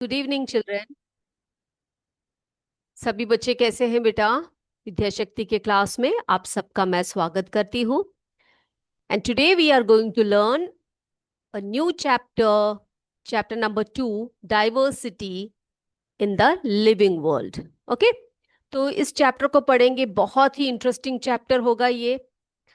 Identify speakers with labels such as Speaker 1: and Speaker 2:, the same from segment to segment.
Speaker 1: Good evening children. सभी बच्चे कैसे हैं बेटा? विद्याशक्ति के क्लास में आप सबका मैं स्वागत करती हूँ। And today we are going to learn a new chapter, chapter number 2, diversity in the living world. Okay, तो इस चैप्टर को पढ़ेंगे। बहुत ही इंटरेस्टिंग चैप्टर होगा ये।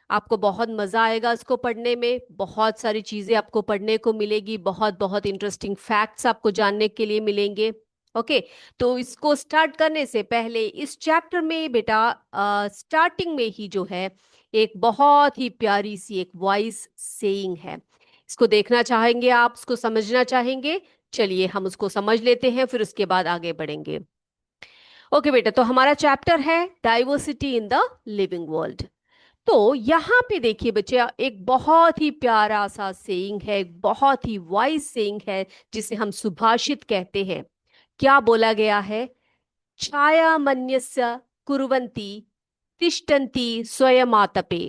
Speaker 1: आपको बहुत मजा आएगा इसको पढ़ने में। बहुत सारी चीजें आपको पढ़ने को मिलेगी, बहुत बहुत इंटरेस्टिंग फैक्ट्स आपको जानने के लिए मिलेंगे। ओके, तो इसको स्टार्ट करने से पहले इस चैप्टर में बेटा स्टार्टिंग में ही जो है एक बहुत ही प्यारी सी एक वॉइस सेइंग है। इसको देखना चाहेंगे, आप उसको समझना चाहेंगे। चलिए हम उसको समझ लेते हैं, फिर उसके बाद आगे बढ़ेंगे। ओके बेटा, तो हमारा चैप्टर है diversity in the living world. तो यहाँ पे देखिए बच्चे, एक बहुत ही प्यारा सा सेइंग है, एक बहुत ही वाइज सेइंग है, जिसे हम सुभाषित कहते हैं। क्या बोला गया है? छाया मन्यस्य कुर्वन्ति तिष्ठन्ति स्वयमातपे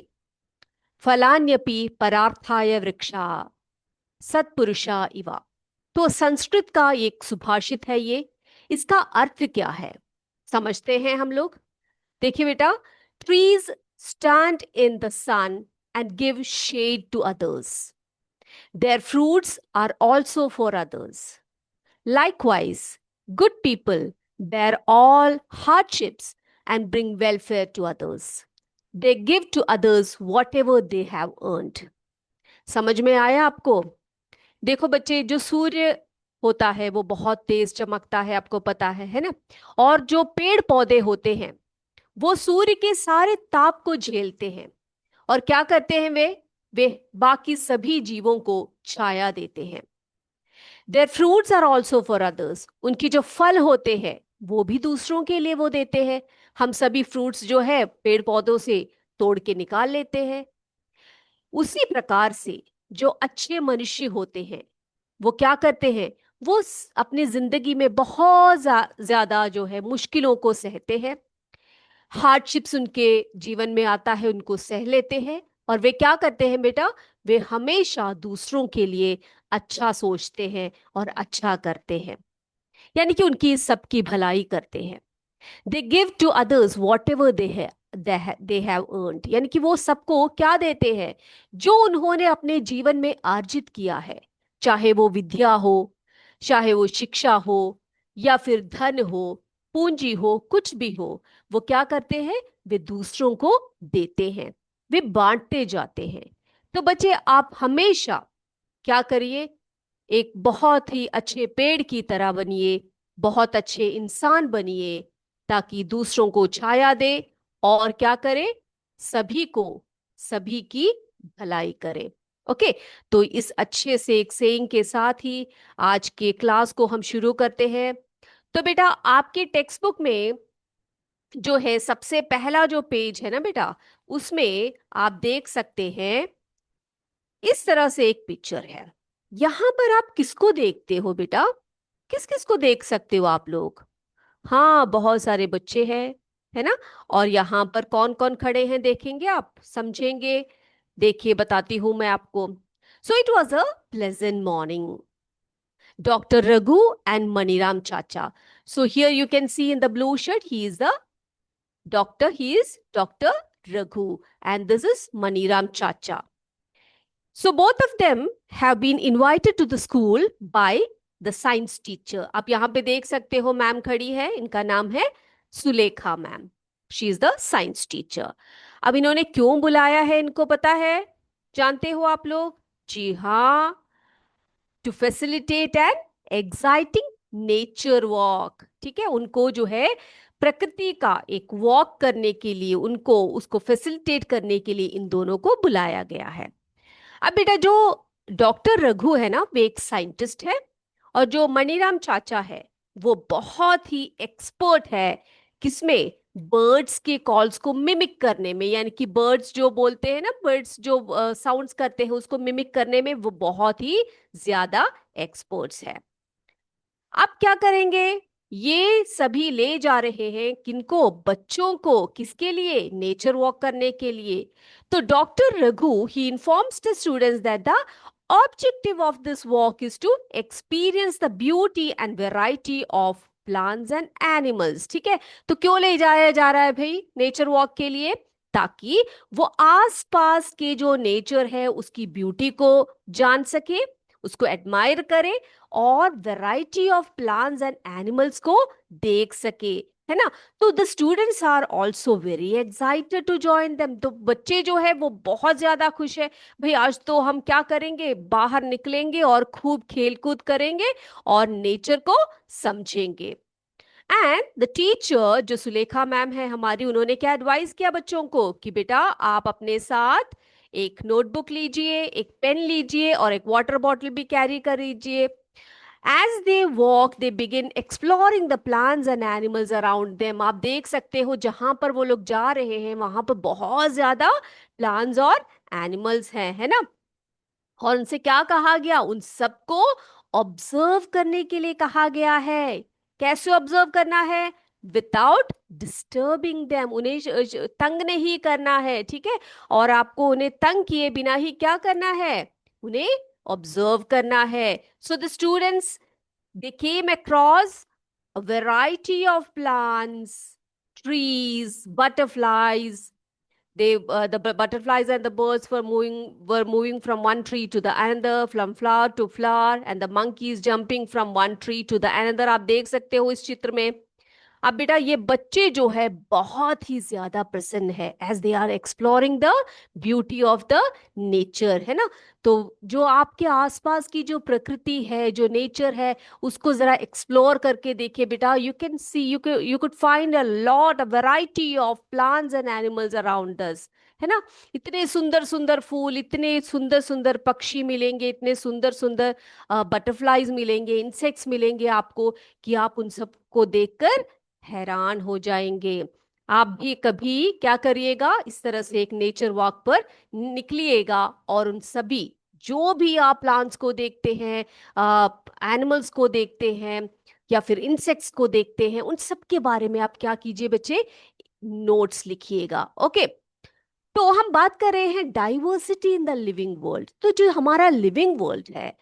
Speaker 1: फलान्यपि परार्थाय वृक्षा सत्पुरुषा इवा। तो संस्कृत का एक सुभाषित है ये। इसका अर्थ क्या है समझते हैं हम लोग। देखिए बेटा, trees stand in the sun and give shade to others. Their fruits are also for others. Likewise, good people bear all hardships and bring welfare to others. They give to others whatever they have earned. समझ में आया आपको? देखो बच्चे, जो सूर्य होता है वो बहुत तेज चमकता है, आपको पता है ना। और जो पेड़ पौधे होते हैं वो सूर्य के सारे ताप को झेलते हैं। और क्या करते हैं वे बाकी सभी जीवों को छाया देते हैं। Their fruits are also for others. उनकी जो फल होते हैं वो भी दूसरों के लिए वो देते हैं। हम सभी फ्रूट्स जो है पेड़ पौधों से तोड़ के निकाल लेते हैं। उसी प्रकार से जो अच्छे मनुष्य होते हैं वो क्या करते हैं? वो अपनी जिंदगी में बहुत ज्यादा जो है मुश्किलों को सहते हैं। हार्डशिप्स उनके जीवन में आता है, उनको सह लेते हैं। और वे क्या करते हैं बेटा? वे हमेशा दूसरों के लिए अच्छा सोचते हैं और अच्छा करते हैं, यानी कि उनकी सबकी भलाई करते हैं। They give to others whatever they have earned, यानी कि वो सबको क्या देते हैं? जो उन्होंने अपने जीवन में अर्जित किया है, चाहे वो विद्या हो, चाहे वो शिक्षा हो, या फिर धन हो, पूंजी हो, कुछ भी हो। वो क्या करते हैं? वे दूसरों को देते हैं, वे बांटते जाते हैं। तो बच्चे, आप हमेशा क्या करिए? एक बहुत ही अच्छे पेड़ की तरह बनिए, बहुत अच्छे इंसान बनिए, ताकि दूसरों को छाया दे और क्या करे? सभी को, सभी की भलाई करे। ओके, तो इस अच्छे से एक सेइंग के साथ ही आज के क्लास को हम शुरू करते हैं। तो बेटा, आपके टेक्स्ट बुक में जो है सबसे पहला जो पेज है ना बेटा, उसमें आप देख सकते हैं इस तरह से एक पिक्चर है। यहां पर आप किसको देखते हो बेटा? किस किस को देख सकते हो आप लोग? हाँ, बहुत सारे बच्चे हैं, है ना। और यहाँ पर कौन कौन खड़े हैं देखेंगे, आप समझेंगे। देखिए बताती हूं मैं आपको। So it was a pleasant morning. Dr. Raghu and Maniram Chacha. So here you can see in the blue shirt, he is the doctor. He is Dr. Raghu, and this is Maniram Chacha. So both of them have been invited to the school by the science teacher. आप यहाँ पे देख सकते हो, ma'am खड़ी है, इनका नाम है Sulekha ma'am. She is the science teacher. अब इन्होंने क्यों बुलाया है इनको पता है? जानते हो आप लोग? जी हाँ, to facilitate an exciting nature walk. ठीक है, उनको जो है प्रकृति का एक वॉक करने के लिए, उनको उसको फैसिलिटेट करने के लिए इन दोनों को बुलाया गया है। अब बेटा, जो डॉक्टर रघु है ना, वो एक साइंटिस्ट है। और जो मणिराम चाचा है वो बहुत ही एक्सपर्ट है। किसमें? बर्ड्स के कॉल्स को मिमिक करने में, यानी कि बर्ड्स जो बोलते हैं ना, बर्ड्स जो साउंड्स करते हैं उसको मिमिक करने में वो बहुत ही ज्यादा एक्सपर्ट्स है। अब क्या करेंगे? ये सभी ले जा रहे हैं किनको? बच्चों को। किसके लिए? नेचर वॉक करने के लिए। तो doctor Raghu he informs the students that the Objective of this walk is to experience the beauty and variety of plants and animals. ठीक है, तो क्यों ले जाया जा रहा है भाई नेचर वॉक के लिए? ताकि वो आसपास के जो नेचर है उसकी ब्यूटी को जान सके, उसको एडमायर करे और variety of plants and animals को देख सके, है ना। तो the students are also very excited to join them. तो बच्चे जो है वो बहुत ज्यादा खुश है, भाई आज तो हम क्या करेंगे, बाहर निकलेंगे और खूब खेल कूद करेंगे और नेचर को समझेंगे। एंड द टीचर जो सुलेखा मैम है हमारी, उन्होंने क्या एडवाइस किया बच्चों को कि बेटा आप अपने साथ एक नोटबुक लीजिए, एक पेन लीजिए और एक वाटर बॉटल भी कैरी कर लीजिए। As they walk, they begin exploring the plants and animals around them. आप देख सकते हो जहां पर वो लोग जा रहे हैं वहां पर बहुत ज्यादा प्लांट्स और एनिमल्स हैं, है ना। और उनसे क्या कहा गया, उन सबको ऑब्जर्व करने के लिए कहा गया है। कैसे ऑब्जर्व करना है? विदाउट डिस्टर्बिंग देम, उन्हें तंग नहीं करना है, ठीक है। और आपको उन्हें तंग किए बिना ही क्या करना है, उन्हें ऑब्जर्व करना है। So the students they came across a variety of plants, trees, butterflies. Butterflies and the birds were moving from one tree to the another, from flower to flower, and the monkeys jumping from one tree to the another. आप देख सकते हो इस चित्र में। अब बेटा ये बच्चे जो है बहुत ही ज्यादा प्रसन्न है as they are exploring the beauty of the nature, है ना। तो जो आपके आसपास की जो प्रकृति है, जो नेचर है, उसको जरा एक्सप्लोर करके देखिए बेटा। You can see, you could find a lot a variety of plants and animals around us, है ना। इतने सुंदर सुंदर फूल, इतने सुंदर सुंदर पक्षी मिलेंगे, इतने सुंदर सुंदर बटरफ्लाईज मिलेंगे, इंसेक्ट्स मिलेंगे आपको, कि आप उन सबको देखकर हैरान हो जाएंगे। आप भी कभी क्या करिएगा, इस तरह से एक नेचर वॉक पर निकलिएगा और उन सभी जो भी आप प्लांट्स को देखते हैं, एनिमल्स को देखते हैं या फिर इंसेक्ट्स को देखते हैं, उन सब के बारे में आप क्या कीजिए बच्चे, नोट्स लिखिएगा। ओके, तो हम बात कर रहे हैं diversity in the living world. तो जो हमारा लिविंग वर्ल्ड है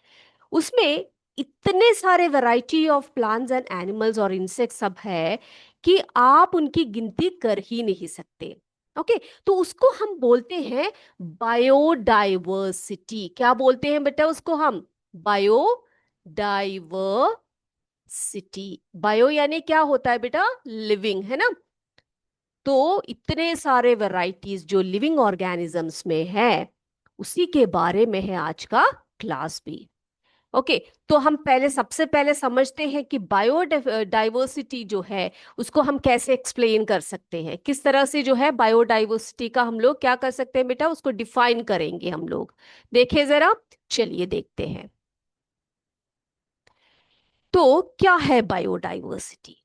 Speaker 1: उसमें इतने सारे variety of plants and animals और इंसेक्ट्स सब है कि आप उनकी गिनती कर ही नहीं सकते। ओके, तो उसको हम बोलते हैं बायोडाइवर्सिटी। क्या बोलते हैं बेटा उसको हम? बायोडाइवर्सिटी। बायो यानी क्या होता है बेटा? लिविंग, है ना। तो इतने सारे वैरायटीज जो लिविंग ऑर्गेनिजम्स में है उसी के बारे में है आज का क्लास भी। ओके, तो हम पहले सबसे पहले समझते हैं कि बायोडाइवर्सिटी जो है उसको हम कैसे एक्सप्लेन कर सकते हैं, किस तरह से जो है बायोडाइवर्सिटी का हम लोग क्या कर सकते हैं बेटा, उसको डिफाइन करेंगे हम लोग। देखिए जरा, चलिए देखते हैं। तो क्या है बायोडाइवर्सिटी?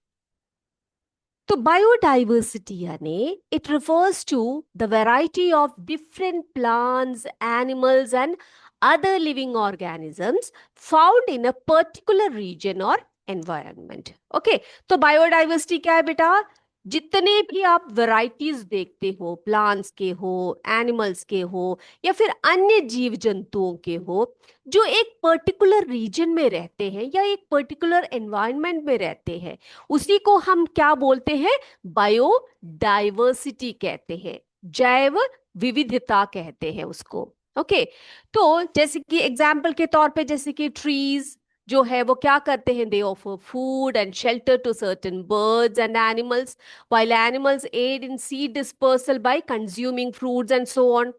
Speaker 1: तो बायोडाइवर्सिटी यानी it refers to the variety of different plants, animals and other living organisms found in a particular region or environment. Okay, तो बायोडाइवर्सिटी क्या है बेटा? जितने भी आप वैरायटीज देखते हो, प्लांट्स के हो, एनिमल्स के हो या फिर अन्य जीव जंतुओं के हो, जो एक पर्टिकुलर रीजन में रहते हैं या एक पर्टिकुलर एनवायरनमेंट में रहते हैं, उसी को हम क्या बोलते हैं? बायोडाइवर्सिटी कहते हैं, जैव विविधता कहते हैं उसको। ओके, तो जैसे कि एग्जाम्पल के तौर पे, जैसे कि ट्रीज जो है वो क्या करते हैं, they offer food and shelter to certain birds and animals, while animals aid in seed dispersal by consuming fruits and so on.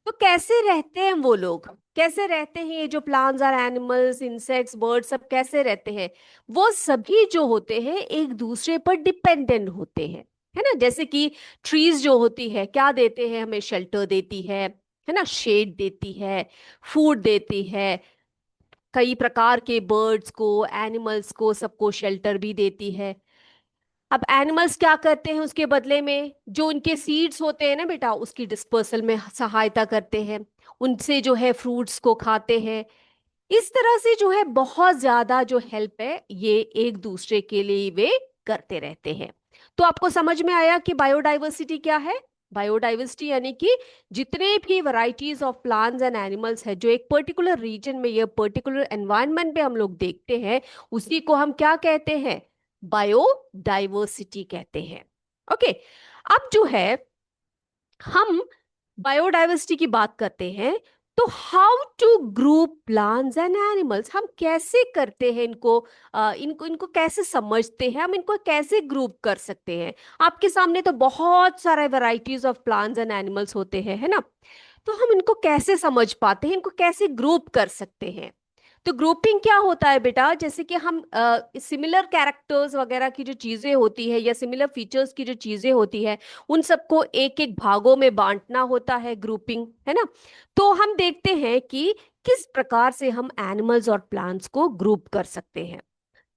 Speaker 1: तो कैसे रहते हैं वो लोग, कैसे रहते हैं ये जो प्लांट्स और एनिमल्स, इंसेक्ट्स, बर्ड्स, सब कैसे रहते हैं? वो सभी जो होते हैं एक दूसरे पर डिपेंडेंट होते हैं, है ना। जैसे कि ट्रीज जो होती है क्या देते हैं हमें? शेल्टर देती है ना, शेड देती है, फूड देती है, कई प्रकार के बर्ड्स को, एनिमल्स को, सबको शेल्टर भी देती है। अब एनिमल्स क्या करते हैं उसके बदले में? जो उनके सीड्स होते हैं ना बेटा, उसकी डिस्पर्सल में सहायता करते हैं, उनसे जो है फ्रूट्स को खाते हैं। इस तरह से जो है बहुत ज्यादा जो हेल्प है ये एक दूसरे के लिए वे करते रहते हैं। तो आपको समझ में आया कि बायोडाइवर्सिटी क्या है? बायोडाइवर्सिटी यानी कि जितने भी varieties of plants and animals है जो एक पर्टिकुलर रीजन में या पर्टिकुलर एनवायरनमेंट में हम लोग देखते हैं, उसी को हम क्या कहते हैं? बायोडाइवर्सिटी कहते हैं। ओके, अब जो है हम बायोडाइवर्सिटी की बात करते हैं, तो how to group plants and animals, हम कैसे करते हैं इनको, इनको इनको कैसे समझते हैं, हम इनको कैसे ग्रुप कर सकते हैं? आपके सामने तो बहुत सारे varieties of plants and animals होते हैं, है ना? तो हम इनको कैसे समझ पाते हैं, इनको कैसे ग्रुप कर सकते हैं? तो ग्रुपिंग क्या होता है बेटा, जैसे कि हम सिमिलर कैरेक्टर्स वगैरह की जो चीजें होती है या सिमिलर फीचर्स की जो चीजें होती है, उन सबको एक एक भागों में बांटना होता है, ग्रुपिंग, है ना? तो हम देखते हैं कि किस प्रकार से हम एनिमल्स और प्लांट्स को ग्रुप कर सकते हैं।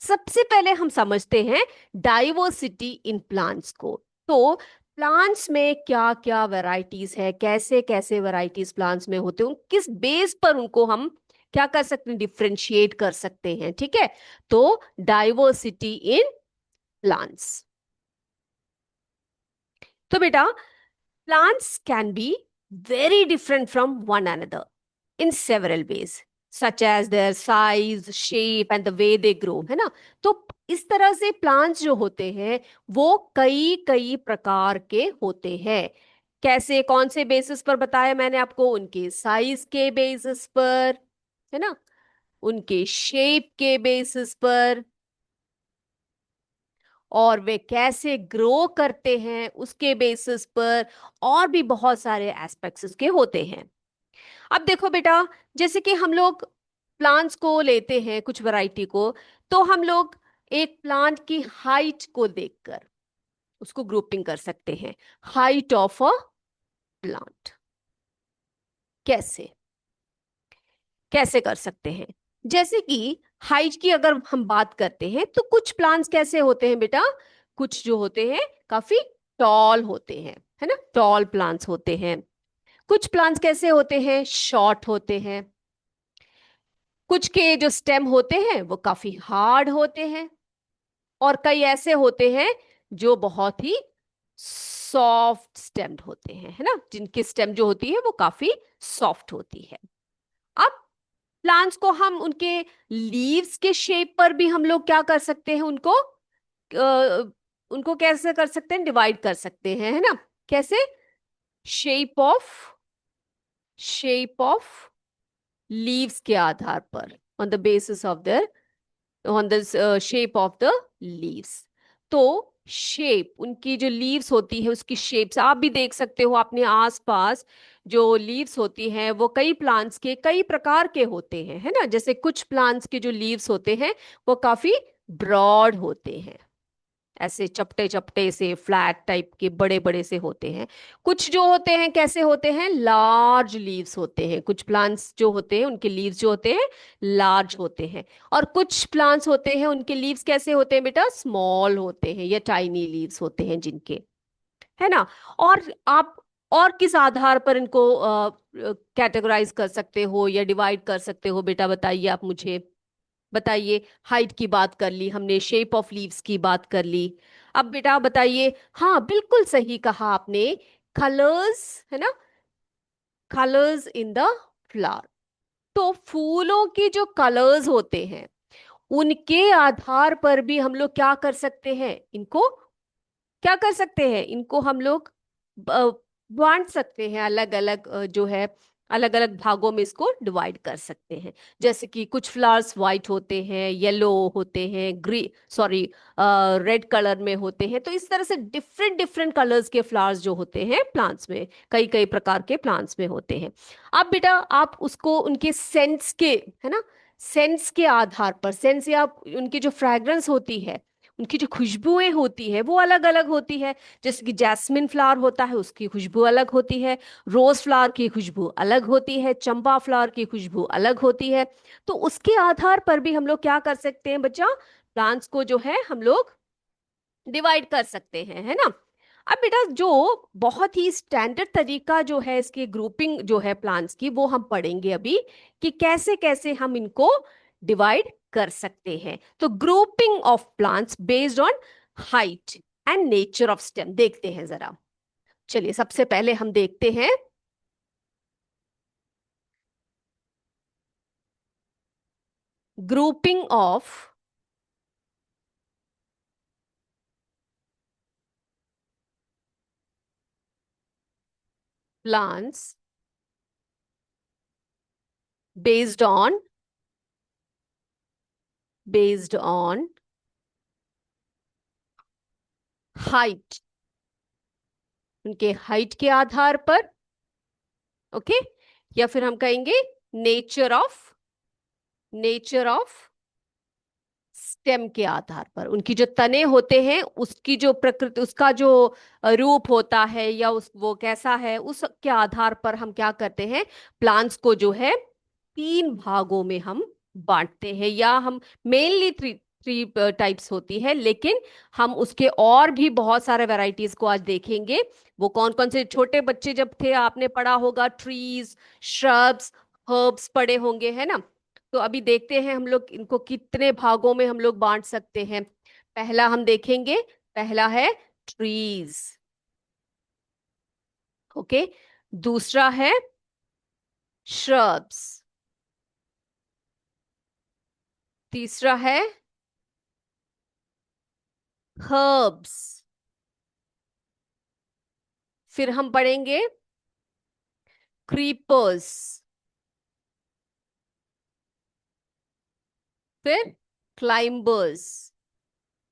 Speaker 1: सबसे पहले हम समझते हैं डाइवर्सिटी इन प्लांट्स को। तो प्लांट्स में क्या क्या वैरायटीज है, कैसे कैसे वैरायटीज प्लांट्स में होते हैं, किस बेस पर उनको हम क्या कर सकते हैं, डिफ्रेंशिएट कर सकते हैं। ठीक है, तो डाइवर्सिटी इन प्लांट्स। तो बेटा, plants can be very different from one another in several ways, such as their size, shape and the way they grow, है ना? तो इस तरह से प्लांट्स जो होते हैं वो कई कई प्रकार के होते हैं। कैसे, कौन से बेसिस पर बताया मैंने आपको? उनके साइज के बेसिस पर, है ना, उनके शेप के बेसिस पर, और वे कैसे ग्रो करते हैं उसके बेसिस पर, और भी बहुत सारे एस्पेक्ट्स उसके होते हैं। अब देखो बेटा, जैसे कि हम लोग प्लांट्स को लेते हैं, कुछ वैरायटी को, तो हम लोग एक प्लांट की हाइट को देखकर उसको ग्रुपिंग कर सकते हैं। हाइट ऑफ अ प्लांट, कैसे कैसे कर सकते हैं? जैसे कि हाइट की अगर हम बात करते हैं, तो कुछ प्लांट्स कैसे होते हैं बेटा, कुछ जो होते हैं काफी टॉल होते हैं, है ना, टॉल प्लांट्स होते हैं। कुछ प्लांट्स कैसे होते हैं, शॉर्ट होते हैं। कुछ के जो स्टेम होते हैं वो काफी हार्ड होते हैं, और कई ऐसे होते हैं जो बहुत ही सॉफ्ट स्टेम्ड होते हैं, है ना, जिनकी स्टेम जो होती है वो काफी सॉफ्ट होती है। अब प्लांट्स को हम उनके लीव्स के शेप पर भी हम लोग क्या कर सकते हैं, उनको कैसे कर सकते हैं, डिवाइड कर सकते हैं, है ना? कैसे? Shape of shape of leaves के आधार पर, on the basis of their, on the shape of the leaves. तो शेप, उनकी जो लीव्स होती है उसकी शेप्स आप भी देख सकते हो अपने आसपास। जो लीव्स होती हैं वो कई प्लांट्स के कई प्रकार के होते हैं, है ना? जैसे कुछ प्लांट्स के जो लीव्स होते हैं वो काफी ब्रॉड होते हैं, ऐसे चपटे चपटे से फ्लैट टाइप के बड़े बड़े से होते हैं। कुछ जो होते हैं कैसे होते हैं, लार्ज लीव्स होते हैं। कुछ प्लांट्स जो होते हैं उनके लीव्स जो होते हैं लार्ज होते हैं, और कुछ प्लांट्स होते हैं उनके लीव्स कैसे होते हैं बेटा, स्मॉल होते हैं या टाइनी लीव्स होते हैं जिनके, है ना? और आप और किस आधार पर इनको कैटेगराइज कर सकते हो या डिवाइड कर सकते हो बेटा, बताइए आप मुझे। बताइए, हाइट की बात कर ली हमने, शेप ऑफ लीव्स की बात कर ली। अब बेटा बताइए, हाँ बिल्कुल सही कहा आपने, कलर्स, है ना, कलर्स इन द फ्लावर। तो फूलों के जो कलर्स होते हैं उनके आधार पर भी हम लोग क्या कर सकते हैं, इनको क्या कर सकते हैं, इनको हम लोग अ, बांट सकते हैं, अलग अलग जो है अलग अलग भागों में इसको डिवाइड कर सकते हैं। जैसे कि कुछ फ्लावर्स वाइट होते हैं, येलो होते हैं, सॉरी रेड कलर में होते हैं। तो इस तरह से डिफरेंट डिफरेंट कलर्स के फ्लावर्स जो होते हैं प्लांट्स में, कई कई प्रकार के प्लांट्स में होते हैं। अब बेटा आप उसको उनके सेंस के, है ना, सेंस के आधार पर, सेंस या उनकी जो फ्रैग्रेंस होती है, उनकी जो खुशबुएं होती है वो अलग अलग होती है। जैसे कि जैस्मिन फ्लावर होता है उसकी खुशबू अलग होती है, रोज फ्लावर की खुशबू अलग होती है, चंपा फ्लावर की खुशबू अलग होती है। तो उसके आधार पर भी हम लोग क्या कर सकते हैं बच्चा, प्लांट्स को जो है हम लोग डिवाइड कर सकते हैं, है ना? अब बेटा जो बहुत ही स्टैंडर्ड तरीका जो है इसकी ग्रुपिंग जो है प्लांट्स की, वो हम पढ़ेंगे अभी कि कैसे कैसे हम इनको डिवाइड कर सकते हैं। तो grouping of plants based on height and nature of stem देखते हैं जरा। चलिए सबसे पहले हम देखते हैं grouping of plants based on height, उनके हाइट के आधार पर। ओके, या फिर हम कहेंगे नेचर ऑफ स्टेम के आधार पर, उनकी जो तने होते हैं उसकी जो प्रकृति, उसका जो रूप होता है या उस वो कैसा है, उसके आधार पर हम क्या करते हैं, प्लांट्स को जो है तीन भागों में हम बांटते हैं। या हम मेनली थ्री थ्री टाइप्स होती है, लेकिन हम उसके और भी बहुत सारे वैरायटीज को आज देखेंगे। वो कौन कौन से, छोटे बच्चे जब थे आपने पढ़ा होगा ट्रीज, श्रब्स, हर्ब्स पढ़े होंगे, है ना। तो अभी देखते हैं हम लोग इनको कितने भागों में हम लोग बांट सकते हैं। पहला हम देखेंगे, पहला है ट्रीज। ओके, दूसरा है श्रब्स, तीसरा है हर्ब्स, फिर हम पढ़ेंगे क्रीपर्स, फिर क्लाइंबर्स।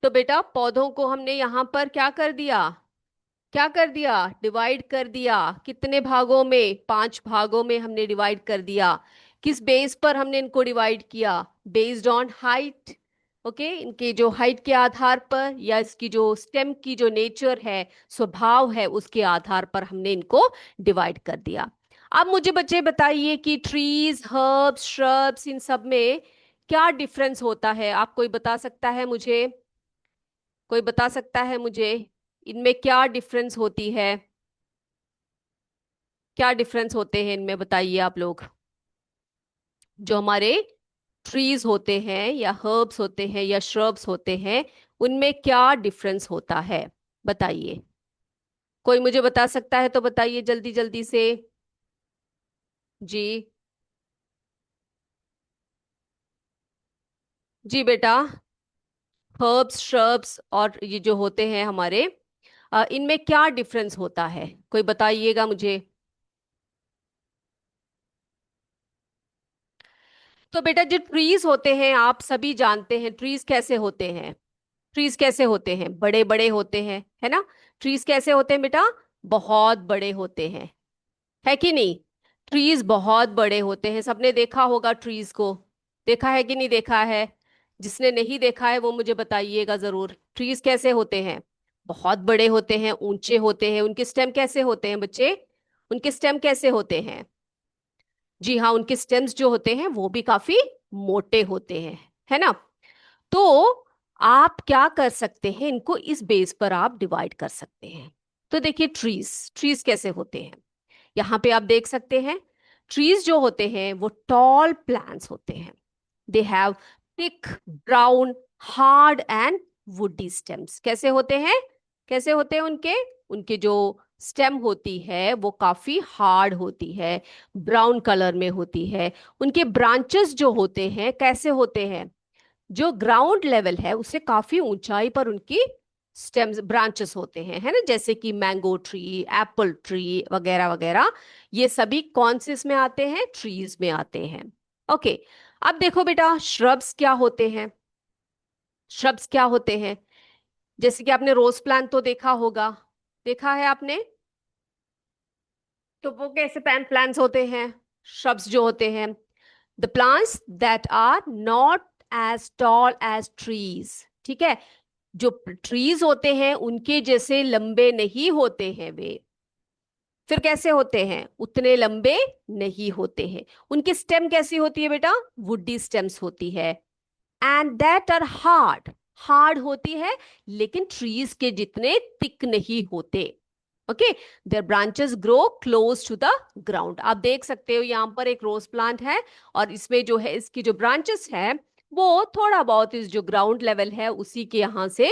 Speaker 1: तो बेटा पौधों को हमने यहां पर क्या कर दिया, डिवाइड कर दिया। कितने भागों में, पांच भागों में हमने डिवाइड कर दिया। किस बेस पर हमने इनको डिवाइड किया, बेस्ड ऑन हाइट। ओके, इनके जो हाइट के आधार पर, या इसकी जो स्टेम की जो नेचर है, स्वभाव है, उसके आधार पर हमने इनको डिवाइड कर दिया। अब मुझे बच्चे बताइए कि ट्रीज, हर्ब्स, श्रब्स, इन सब में क्या डिफरेंस होता है। आप कोई बता सकता है मुझे, कोई बता सकता है मुझे इनमें क्या डिफरेंस होती है, क्या डिफरेंस होते हैं इनमें, बताइए आप लोग। जो हमारे ट्रीज होते हैं या हर्ब्स होते हैं या श्रब्स होते हैं, उनमें क्या डिफरेंस होता है, बताइए। कोई मुझे बता सकता है तो बताइए जल्दी जल्दी से। जी, जी बेटा, हर्ब्स, श्रब्स और ये जो होते हैं हमारे, इनमें क्या डिफरेंस होता है, कोई बताइएगा मुझे। तो बेटा जो ट्रीज होते हैं, आप सभी जानते हैं ट्रीज कैसे होते हैं। ट्रीज कैसे होते हैं, बड़े बड़े होते हैं, है ना। ट्रीज कैसे होते हैं बेटा, बहुत बड़े होते हैं, है कि नहीं। ट्रीज बहुत बड़े होते हैं, सबने देखा होगा ट्रीज को, देखा है कि नहीं देखा है। जिसने नहीं देखा है वो मुझे बताइएगा जरूर। ट्रीज कैसे होते हैं, बहुत बड़े होते हैं, ऊंचे होते हैं। उनके स्टेम कैसे होते हैं बच्चे, उनके स्टेम कैसे होते हैं। जी हाँ, उनके स्टेम्स जो होते हैं वो भी काफी मोटे होते हैं, है ना। तो आप क्या कर सकते हैं, इनको इस बेस पर आप डिवाइड कर सकते हैं। तो देखिए ट्रीज, ट्रीज कैसे होते हैं, यहाँ पे आप देख सकते हैं। ट्रीज जो होते हैं वो टॉल प्लांट्स होते हैं। They have thick, brown, hard and woody stems. कैसे होते हैं, कैसे होते हैं उनके, उनके जो स्टेम होती है वो काफी हार्ड होती है, ब्राउन कलर में होती है। उनके ब्रांचेस जो होते हैं कैसे होते हैं, जो ग्राउंड लेवल है उससे काफी ऊंचाई पर उनकी स्टेम्स, ब्रांचेस होते हैं, है ना। जैसे कि मैंगो ट्री, एप्पल ट्री वगैरह वगैरह, ये सभी कौन से इसमें आते हैं, ट्रीज में आते हैं। ओके, अब देखो बेटा श्रब्स क्या होते हैं। श्रब्स क्या होते हैं, जैसे कि आपने रोज प्लांट तो देखा होगा, देखा है आपने। तो वो कैसे प्लांट्स होते हैं, श्रब्स जो होते हैं, the plants that are not as tall as trees. ठीक है, जो ट्रीज होते हैं उनके जैसे लंबे नहीं होते हैं वे। फिर कैसे होते हैं, उतने लंबे नहीं होते हैं। उनकी स्टेम कैसी होती है बेटा, वुडी स्टेम्स होती है। And that are hard, hard होती है, लेकिन ट्रीज के जितने थिक नहीं होते। Okay, their branches grow close to the ground. आप देख सकते हो यहाँ पर एक रोज प्लांट है, और इसमें जो है इसकी जो ब्रांचेस है वो थोड़ा बहुत इस जो ग्राउंड लेवल है उसी के यहाँ से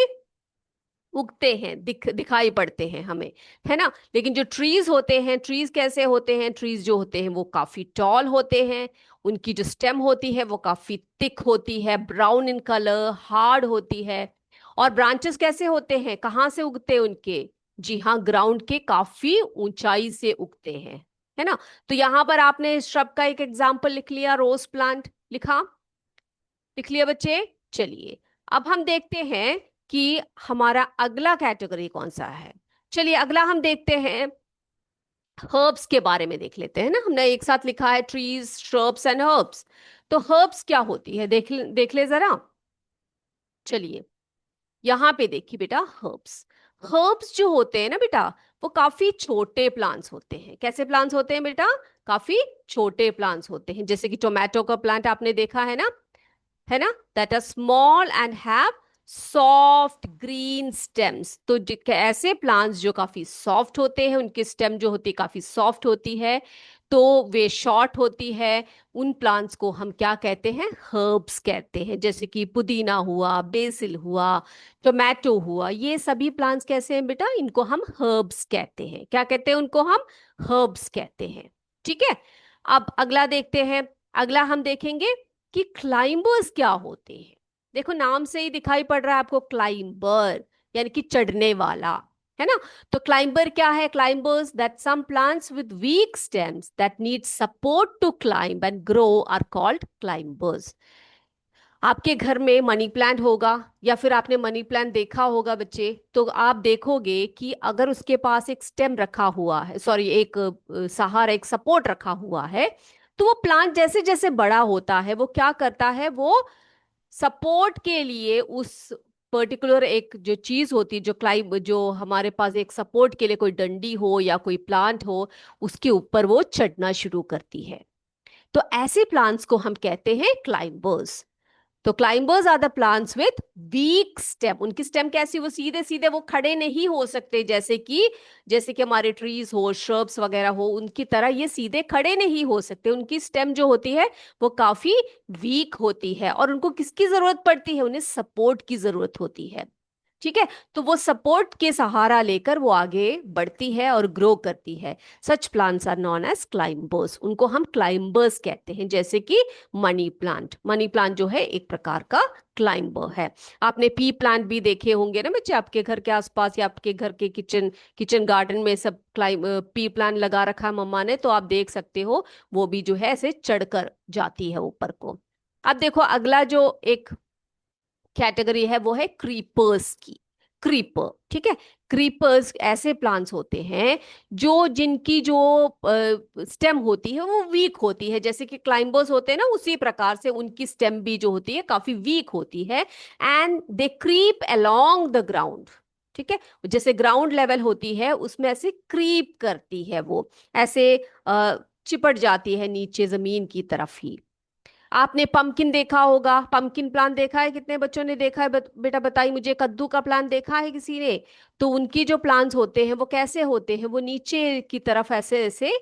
Speaker 1: उगते हैं, दिखाई पड़ते हैं हमें, है ना। लेकिन जो ट्रीज होते हैं, ट्रीज कैसे होते हैं, ट्रीज जो होते हैं वो काफी टॉल होते हैं। उनकी जो स्टेम होती है वो काफी थिक होती है, ब्राउन इन कलर, हार्ड होती है। और ब्रांचेस कैसे होते हैं, कहाँ से उगते हैं उनके? जी हाँ, ग्राउंड के काफी ऊंचाई से उगते हैं, है ना। तो यहाँ पर आपने श्रब का एक एग्जाम्पल लिख लिया, रोज प्लांट लिखा, लिख लिया बच्चे। चलिए, अब हम देखते हैं कि हमारा अगला कैटेगरी कौन सा है। चलिए अगला हम देखते हैं, हर्ब्स के बारे में देख लेते हैं ना। हमने एक साथ लिखा है ट्रीज, श्रब्स एंड हर्ब्स। तो हर्ब्स क्या होती है, देख ले जरा। चलिए यहाँ पे देखिए बेटा, हर्ब्स, हर्ब्स जो होते हैं ना बेटा, वो काफी छोटे प्लांट्स होते हैं। कैसे प्लांट्स होते हैं बेटा? काफी छोटे प्लांट्स होते हैं। जैसे कि टोमेटो का प्लांट आपने देखा है ना, है ना, that are small and have soft green stems. तो ऐसे प्लांट्स जो काफी सॉफ्ट होते हैं, उनकी स्टेम जो होती है काफी सॉफ्ट होती है, तो वे शॉर्ट होती है। उन प्लांट्स को हम क्या कहते हैं? हर्ब्स कहते हैं। जैसे कि पुदीना हुआ, बेसिल हुआ, टोमेटो हुआ, ये सभी प्लांट्स कैसे हैं बेटा? इनको हम हर्ब्स कहते हैं। क्या कहते हैं उनको? हम हर्ब्स कहते हैं। ठीक है, अब अगला देखते हैं। अगला हम देखेंगे कि क्लाइंबर्स क्या होते हैं। देखो नाम से ही दिखाई पड़ रहा है आपको, क्लाइंबर यानी कि चढ़ने वाला, है ना। तो क्लाइंबर क्या है? Climbers that some plants with weak stems that need support to climb and grow are called climbers. आपके घर में मनी प्लांट होगा, या फिर आपने मनी प्लांट देखा होगा बच्चे, तो आप देखोगे कि अगर उसके पास एक स्टेम रखा हुआ है, सॉरी एक सहारा, एक सपोर्ट रखा हुआ है, तो वो प्लांट जैसे जैसे बड़ा होता है वो क्या करता है, वो सपोर्ट के लिए उस पर्टिकुलर एक जो चीज होती है, जो क्लाइंब, जो हमारे पास एक सपोर्ट के लिए कोई डंडी हो या कोई प्लांट हो, उसके ऊपर वो चढ़ना शुरू करती है। तो ऐसे प्लांट्स को हम कहते हैं क्लाइंबर्स। तो climbers are the plants with weak stem. उनकी स्टेम कैसी? वो सीधे सीधे वो खड़े नहीं हो सकते, जैसे कि हमारे ट्रीज हो, श्रब्स वगैरह हो, उनकी तरह ये सीधे खड़े नहीं हो सकते। उनकी स्टेम जो होती है वो काफी वीक होती है, और उनको किसकी जरूरत पड़ती है? उन्हें सपोर्ट की जरूरत होती है। ठीक है, तो वो सपोर्ट के सहारा लेकर वो आगे बढ़ती है और ग्रो करती है। Such plants are known as climbers. उनको हम क्लाइंबर्स कहते हैं। जैसे कि मनी प्लांट, मनी प्लांट जो है एक प्रकार का क्लाइंबर है। आपने पी प्लांट भी देखे होंगे ना बच्चे, आपके घर के आसपास या आपके घर के किचन किचन गार्डन में सब पी प्लांट लगा रखा है मम्मा ने, तो आप देख सकते हो वो भी जो है ऐसे चढ़कर जाती है ऊपर को। अब देखो अगला जो एक कैटेगरी है वो है क्रीपर्स की। क्रीपर, ठीक है। क्रीपर्स ऐसे प्लांट्स होते हैं जो जिनकी जो स्टेम होती है वो वीक होती है। जैसे कि क्लाइंबर्स होते हैं ना, उसी प्रकार से उनकी स्टेम भी जो होती है काफी वीक होती है। And they creep along the ground. ठीक है, जैसे ग्राउंड लेवल होती है उसमें ऐसे क्रीप करती है वो, ऐसे चिपट जाती है नीचे जमीन की तरफ ही। आपने पंपकिन देखा होगा, पंपकिन प्लांट देखा है? कितने बच्चों ने देखा है? बेटा बताइए मुझे, कद्दू का प्लांट देखा है किसी ने? तो उनकी जो प्लांट्स होते हैं वो कैसे होते हैं? वो नीचे की तरफ ऐसे ऐसे,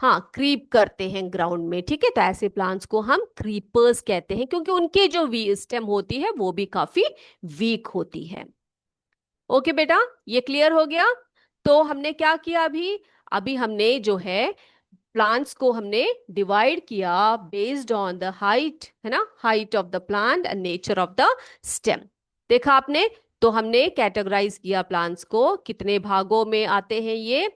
Speaker 1: हाँ, क्रीप करते हैं ग्राउंड में। ठीक है, तो ऐसे प्लांट्स को हम क्रीपर्स कहते हैं, क्योंकि उनकी जो वी स्टेम होती है वो भी काफी वीक होती है। ओके बेटा, ये क्लियर हो गया। तो हमने क्या किया अभी? अभी हमने जो है प्लांट्स को हमने डिवाइड किया बेस्ड ऑन द हाइट, है ना, height of the plant and nature of the stem. देखा आपने? तो हमने कैटेगराइज किया प्लांट्स को, कितने भागों में आते हैं ये,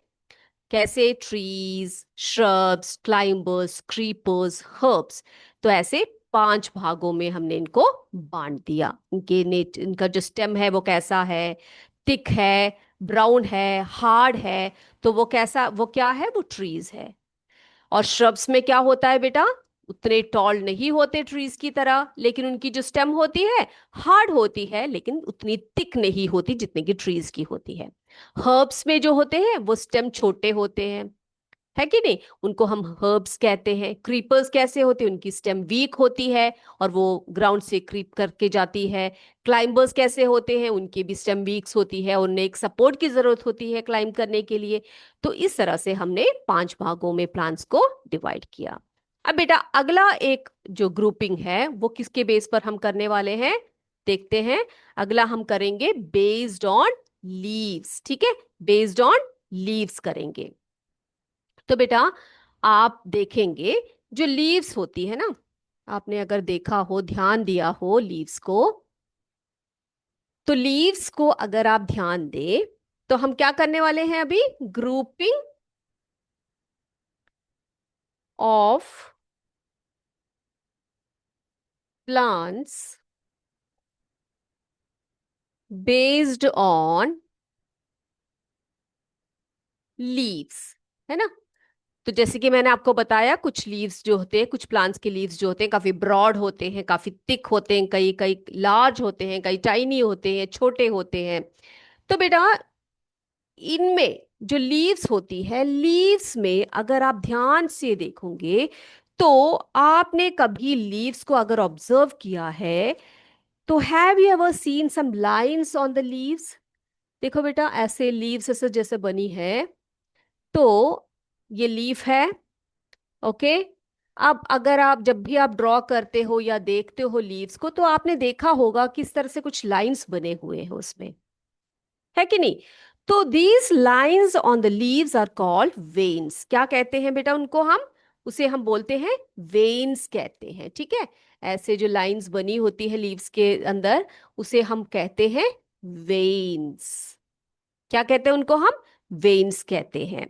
Speaker 1: कैसे? Trees, shrubs, climbers, creepers, herbs. तो ऐसे 5 भागों में हमने इनको बांट दिया। इनका जो स्टेम है वो कैसा है? थिक है, ब्राउन है, हार्ड है। तो वो कैसा, वो क्या है? वो ट्रीज है। और श्रब्स में क्या होता है बेटा? उतने टॉल नहीं होते ट्रीज की तरह, लेकिन उनकी जो स्टेम होती है हार्ड होती है, लेकिन उतनी थिक नहीं होती जितनी कि ट्रीज की होती है। हर्ब्स में जो होते हैं वो स्टेम छोटे होते हैं, है कि नहीं? उनको हम हर्ब्स कहते हैं। क्रीपर्स कैसे होते हैं? उनकी स्टेम वीक होती है और वो ग्राउंड से क्रीप करके जाती है। क्लाइंबर्स कैसे होते हैं? उनकी भी स्टेम वीक्स होती है, उन्हें एक सपोर्ट की जरूरत होती है क्लाइंब करने के लिए। तो इस तरह से हमने 5 भागों में प्लांट्स को डिवाइड किया। अब बेटा अगला एक जो ग्रुपिंग है वो किसके बेस पर हम करने वाले हैं? देखते हैं। अगला हम करेंगे बेस्ड ऑन लीव्स, ठीक है, बेस्ड ऑन लीव्स करेंगे। तो बेटा आप देखेंगे जो लीव्स होती है ना, आपने अगर देखा हो, ध्यान दिया हो लीव्स को, तो लीव्स को अगर आप ध्यान दें तो हम क्या करने वाले हैं अभी, grouping of plants based on leaves, है ना। तो जैसे कि मैंने आपको बताया, कुछ लीव्स जो होते हैं, कुछ प्लांट्स के लीव्स जो होते हैं काफी ब्रॉड होते हैं, काफी थिक होते हैं, कई कई लार्ज होते हैं, कई टाइनी होते हैं, छोटे होते हैं। तो बेटा इनमें जो लीव्स होती है, लीव्स में अगर आप ध्यान से देखोगे तो आपने कभी लीव्स को अगर ऑब्जर्व किया है तो have you ever seen some lines on the leaves. देखो बेटा ऐसे लीव्स ऐसे जैसे बनी है, तो ये लीफ है, ओके। अब अगर आप जब भी आप ड्रॉ करते हो या देखते हो लीव्स को, तो आपने देखा होगा किस तरह से कुछ लाइंस बने हुए हैं उसमें, है कि नहीं। तो these lines on the leaves are called veins. क्या कहते हैं बेटा उनको, हम उसे हम बोलते हैं वेन्स कहते हैं, ठीक है। ऐसे जो लाइंस बनी होती है लीव्स के अंदर, उसे हम कहते हैं वेन्स। क्या कहते हैं उनको हम, वेन्स कहते हैं।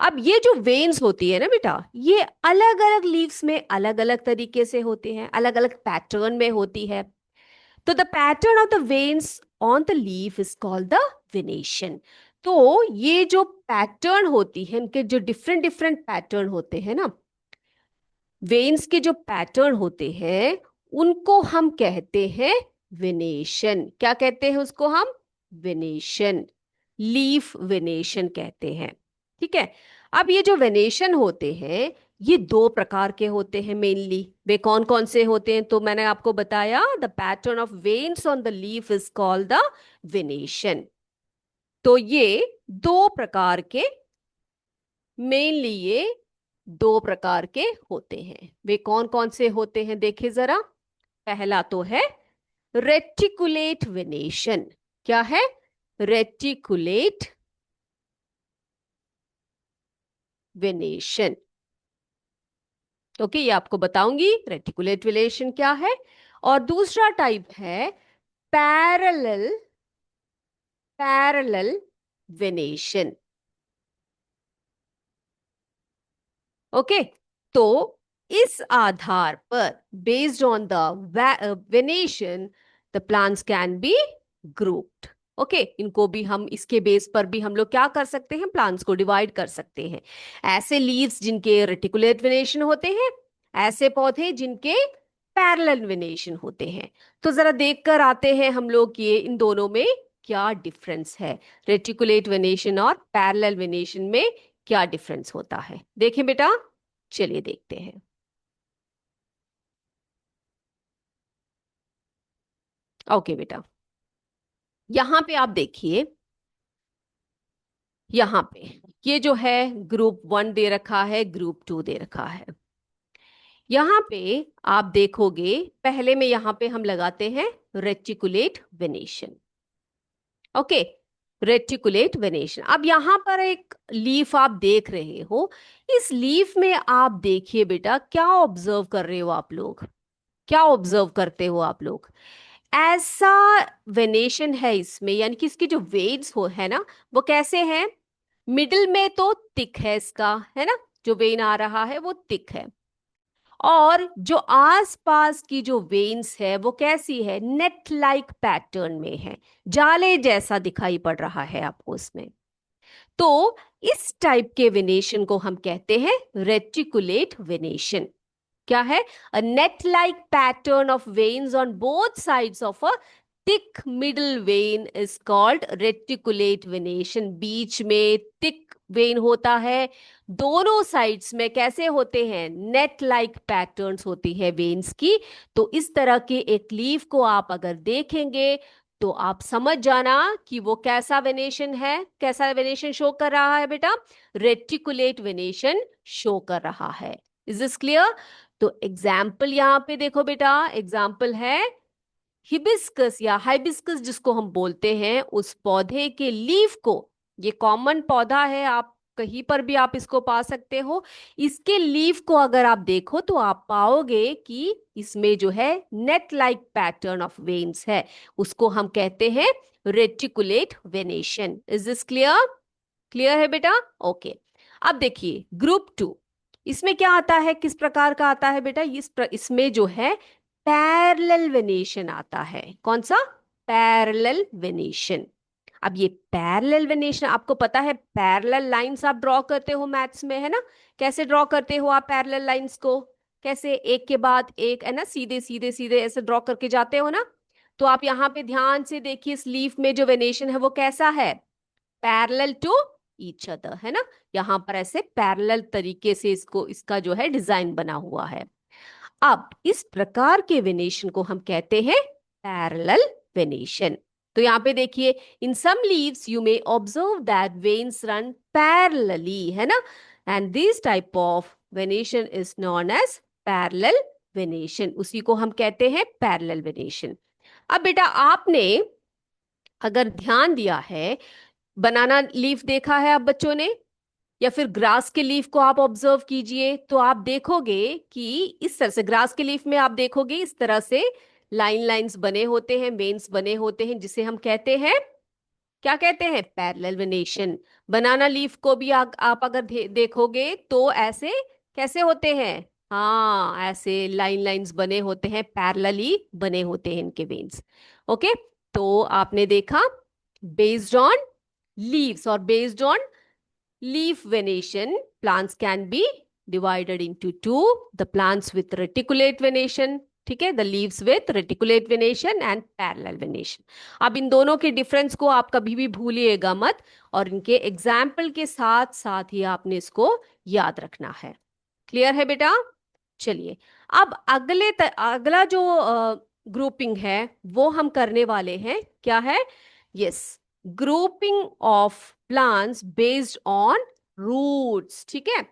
Speaker 1: अब ये जो वेन्स होती है ना बेटा, ये अलग अलग लीव्स में अलग अलग तरीके से होते हैं, अलग अलग पैटर्न में होती है। तो the pattern of the veins on the leaf is called the venation. तो ये जो पैटर्न होती है, इनके जो डिफरेंट डिफरेंट पैटर्न होते हैं ना, वेन्स के जो पैटर्न होते हैं उनको हम कहते हैं वेनेशन। क्या कहते हैं उसको हम, वेनेशन, लीफ वेनेशन कहते हैं, ठीक है। अब ये जो वेनेशन होते हैं ये दो प्रकार के होते हैं मेनली। वे कौन कौन से होते हैं, तो मैंने आपको बताया, the pattern of veins on the leaf is called the venation. तो ये दो प्रकार के, मेनली ये दो प्रकार के होते हैं। वे कौन कौन से होते हैं देखे जरा। पहला तो है रेटिकुलेट वेनेशन। क्या है, रेटिकुलेट वेनेशन। ओके, ये आपको बताऊंगी रेटिकुलेट वेनेशन क्या है। और दूसरा टाइप है पैरेलल, पैरेलल वेनेशन। ओके, तो इस आधार पर, based on the venation, the plants can be grouped. Okay, इनको भी हम, इसके बेस पर भी हम लोग क्या कर सकते हैं, प्लांट्स को डिवाइड कर सकते हैं। ऐसे लीव्स जिनके रेटिकुलेट वेनेशन होते हैं, ऐसे पौधे जिनके पैरेलल वेनेशन होते हैं। तो जरा देख कर आते हैं हम लोग ये इन दोनों में क्या डिफरेंस है, रेटिकुलेट वेनेशन और पैरेलल वेनेशन में क्या डिफरेंस होता है। देखें बेटा, चलिए देखते हैं। ओके बेटा, यहां पे आप देखिए, यहां पे ये जो है ग्रुप 1 दे रखा है, ग्रुप 2 दे रखा है। यहां पे आप देखोगे, पहले में यहां पे हम लगाते हैं reticulate venation. Okay, reticulate venation. अब यहां पर एक लीफ आप देख रहे हो, इस लीफ में आप देखिए बेटा, क्या ऑब्जर्व कर रहे हो आप लोग, क्या ऑब्जर्व करते हो आप लोग। ऐसा वेनेशन है इसमें, यानी कि इसकी जो वेन्स हो है ना, वो कैसे हैं, मिडिल में तो थिक है इसका, है ना, जो वेन आ रहा है वो थिक है। और जो आसपास की जो वेन्स है वो कैसी है, नेट लाइक पैटर्न में है, जाले जैसा दिखाई पड़ रहा है आपको इसमें। तो इस टाइप के वेनेशन को हम कहते हैं रेटिकुलेट वेनेशन। क्या है, a net like pattern of veins on both sides of a thick middle vein is called reticulate venation. बीच में थिक वेन होता है, दोनों साइड्स में कैसे होते हैं, नेट लाइक पैटर्न्स होती है वेन्स की। तो इस तरह के एक लीफ को आप अगर देखेंगे तो आप समझ जाना कि वो कैसा वेनेशन है, कैसा वेनेशन शो कर रहा है बेटा, रेटिकुलेट वेनेशन शो कर रहा है। Is this clear. तो एग्जाम्पल यहां पे देखो बेटा, एग्जाम्पल है हिबिस्कस या हाइबिस्कस जिसको हम बोलते हैं, उस पौधे के लीफ को, ये कॉमन पौधा है, आप कहीं पर भी आप इसको पा सकते हो। इसके लीफ को अगर आप देखो तो आप पाओगे कि इसमें जो है net like pattern of veins है, उसको हम कहते हैं reticulate venation. Is this clear? Clear है बेटा? ओके। अब देखिए ग्रुप टू, इसमें क्या आता है, किस प्रकार का आता है बेटा? इसमें जो है पैरेलल वेनेशन आता है। कौन सा? Parallel venation. अब ये पैरेलल वेनेशन आपको पता है, पैरेलल लाइंस आप ड्रॉ करते हो मैथ्स में, है ना? कैसे ड्रॉ करते हो आप पैरेलल लाइंस को? कैसे, एक के बाद एक, है ना, सीधे सीधे सीधे ऐसे ड्रॉ करके जाते हो ना? तो आप यहाँ पे ध्यान से देखिए, इस लीफ में जो वेनेशन है वो कैसा है? पैरेलल टू ईच अदर, है ना? यहाँ पर ऐसे पैरेलल तरीके से इसको, इसका जो है डिजाइन बना हुआ है। अब इस प्रकार के वेनेशन को हम कहते हैं पैरेलल वेनेशन। तो यहाँ पे देखिए, in some leaves you may observe that veins run parallelly, है ना? And this type of venation is known as parallel venation, उसी को हम कहते हैं पैरेलल वेनेशन। अब बेटा आपने अगर ध्यान दिया है, बनाना लीफ देखा है आप बच्चों ने, या फिर ग्रास के लीफ को आप ऑब्जर्व कीजिए, तो आप देखोगे कि इस तरह से ग्रास के लीफ में आप देखोगे इस तरह से लाइन लाइंस बने होते हैं, वेन्स बने होते हैं, जिसे हम कहते हैं, क्या कहते हैं? Parallel venation. बनाना लीफ को भी आप अगर देखोगे तो ऐसे कैसे होते हैं? हाँ, ऐसे लाइन लाइंस बने होते हैं, पैरेलली बने होते हैं इनके वेन्स। ओके, तो आपने देखा बेस्ड ऑन लीव्स और based on leaf venation, plants can be divided into two: the plants with reticulate venation, ठीक है, the leaves with reticulate venation and parallel venation। अब इन दोनों के डिफरेंस को आप कभी भी भूलिएगा मत, और इनके एग्जाम्पल के साथ साथ ही आपने इसको याद रखना है। क्लियर है बेटा? चलिए, अब अगला जो ग्रुपिंग है वो हम करने वाले हैं, क्या है? Yes, grouping of plants based on roots. ठीक है,